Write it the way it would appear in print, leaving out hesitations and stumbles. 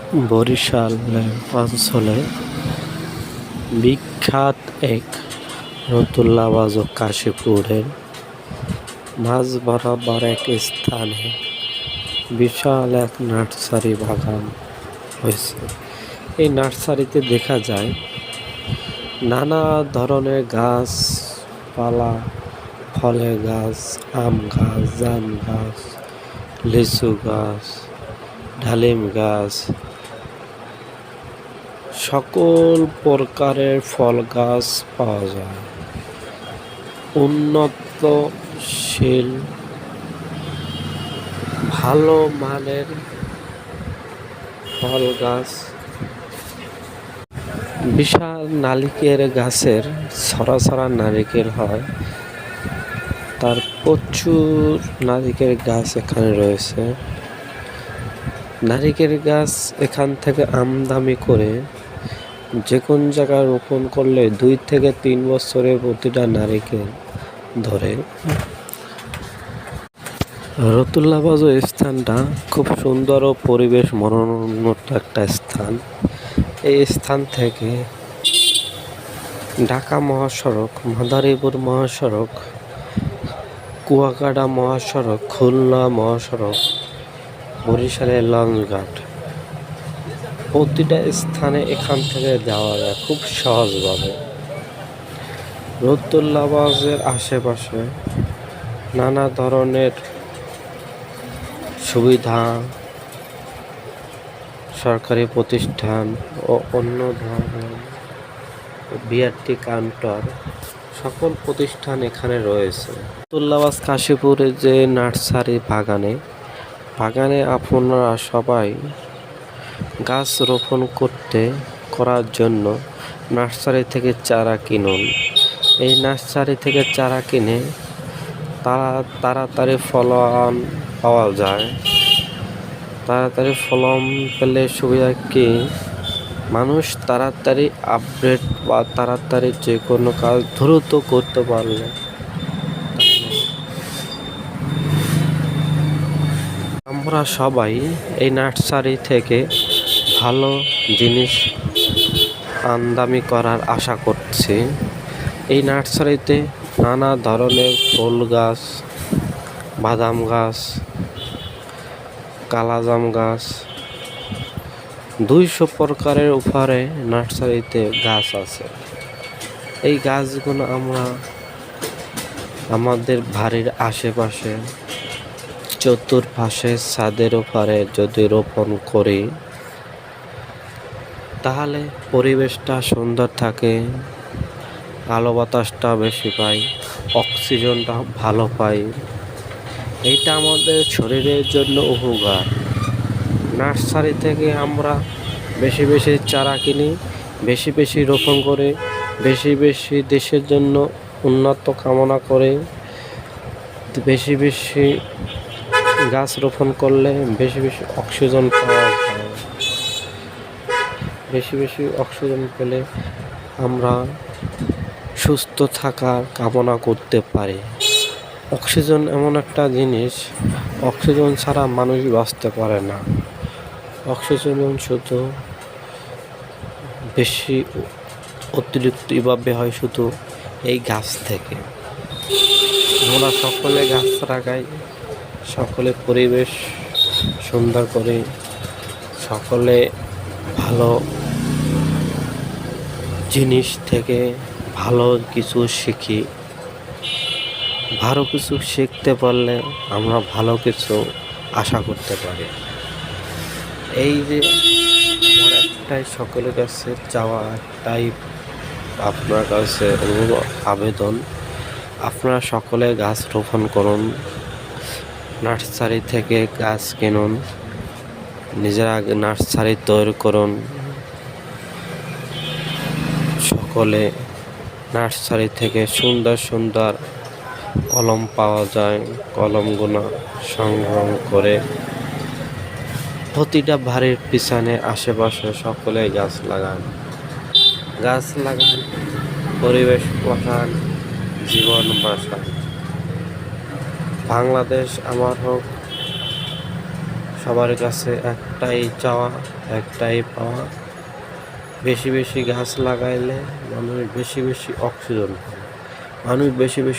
বরিশাল অঞ্চলে বিখ্যাত এক রতুল্লাবাজ ও কাশীপুরের মাঝ বরাবর এক স্থানে বিশাল এক নার্সারি বাগান হয়েছে। এই নার্সারিতে দেখা যায় নানা ধরনের গাছপালা, ফলের গাছ, আম গাছ, জাম গাছ, লিচু গাছ, ডালিম গাছ, সকল প্রকারের ফল গাছ পাওয়া যায়। উন্নতশীল ভালো মানের ফল গাছ, বিশাল নারিকেল গাছের ছড়া ছড়া নারিকেল হয়, তার প্রচুর নারিকেল গাছ এখানে রয়েছে। নারিকেল গাছ এখান থেকে আমদানি করে যে কোন জায়গায় রোপণ করলে 2 থেকে 3 বছরে প্রতিটা নারিকেল ধরে। রতুল্লাবাজ স্থানটা খুব সুন্দর ও পরিবেশ মনোরম একটা স্থান। এই স্থান থেকে ঢাকা মহাসড়ক, মাদারীপুর মহাসড়ক, কুয়াকাটা মহাসড়ক, খুলনা মহাসড়ক, বরিশালের লঞ্চঘাট, প্রতিটা স্থানে এখান থেকে যাওয়া যায় খুব সহজভাবে। রতুল্লাবাজের আশেপাশে নানা ধরনের সুবিধা, সরকারি প্রতিষ্ঠান ও অন্য ধরনের বিআরটি কাউন্টার, সকল প্রতিষ্ঠান এখানে রয়েছে। রতুল্লাবাজ কাশীপুরের যে নার্সারি বাগানে আপনারা সবাই গাছ রোপণ করার জন্য নার্সারি থেকে চারা কিনুন। এই নার্সারি থেকে চারা কিনে তাড়াতাড়ি ফলন পাওয়া যায়। তাড়াতাড়ি ফলন পেলে সুবিধা কি, মানুষ তাড়াতাড়ি আপডেট বা তাড়াতাড়ি যে কোনো কাজ দ্রুত করতে পারলে আমরা সবাই এই নার্সারি থেকে ভালো জিনিস আমদানি করার আশা করছি। এই নার্সারিতে নানা ধরনের ফুল গাছ, বাদাম গাছ, কালাজাম গাছ, 200 প্রকারের উপরে নার্সারিতে গাছ আছে। এই গাছগুলো আমরা আমাদের বাড়ির আশেপাশে চতুর্পাশে ছাদের উপরে যদি রোপণ করি তাহলে পরিবেশটা সুন্দর থাকে, আলো বাতাসটা বেশি পাই, অক্সিজেনটা ভালো পাই। এইটা আমাদের শরীরের জন্য উপকার। নার্সারি থেকে আমরা বেশি বেশি চারা কিনি, বেশি বেশি রোপণ করে, বেশি বেশি দেশের জন্য উন্নত কামনা করে, বেশি বেশি গাছ রোপণ করলে বেশি বেশি অক্সিজেন পাওয়া যায়। বেশি বেশি অক্সিজেন পেলে আমরা সুস্থ থাকার কামনা করতে পারি। অক্সিজেন এমন একটা জিনিস, অক্সিজেন ছাড়া মানুষ বাঁচতে পারে না। অক্সিজেন শুধু বেশি অতিরিক্তভাবে হয় শুধু এই গাছ থেকে। আমরা সকলে গাছ লাগাই, সকলে পরিবেশ সুন্দর করে, সকলে ভালো জিনিস থেকে ভালো কিছু শিখি। ভালো কিছু শিখতে পারলে আমরা ভালো কিছু আশা করতে পারি। এই যে আমার একটাই সকলের কাছে চাওয়া, একটাই আপনার কাছে আবেদন, আপনারা সকলে গাছ রোপণ করুন, নার্সারি থেকে গাছ কিনুন, নিজেরা নার্সারি তৈরি করুন। সকলে নার্সারি থেকে সুন্দর সুন্দর কলম পাওয়া যায়, কলমগুলো সংগ্রহ করে প্রতিটা বাড়ির পিছনে আশেপাশে সকলে গাছ লাগান, পরিবেশ বাঁচান, জীবন বাঁচান। বাংলাদেশ আমার হোক, সবার কাছে একটাই চাওয়া, একটাই পাওয়া, বেশি বেশি গাছ লাগাইলে মানুষ বেশি বেশি অক্সিজেন পায়। মানুষ বেশি বেশি